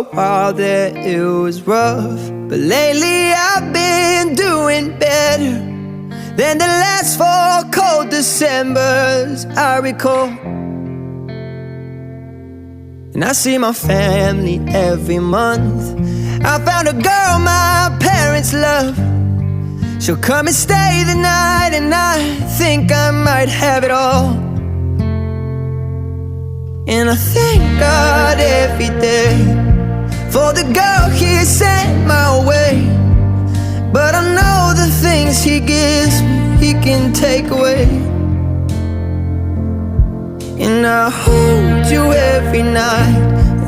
a while there it was rough, but lately I've been doing better than the last 4 cold Decembers I recall. And I see my family every month. I found a girl my parents love. She'll come and stay the night, and I think I might have it all. And I thank God every day for the girl He sent my way. But I know the things He gives me, He can take away. And I hold you every night,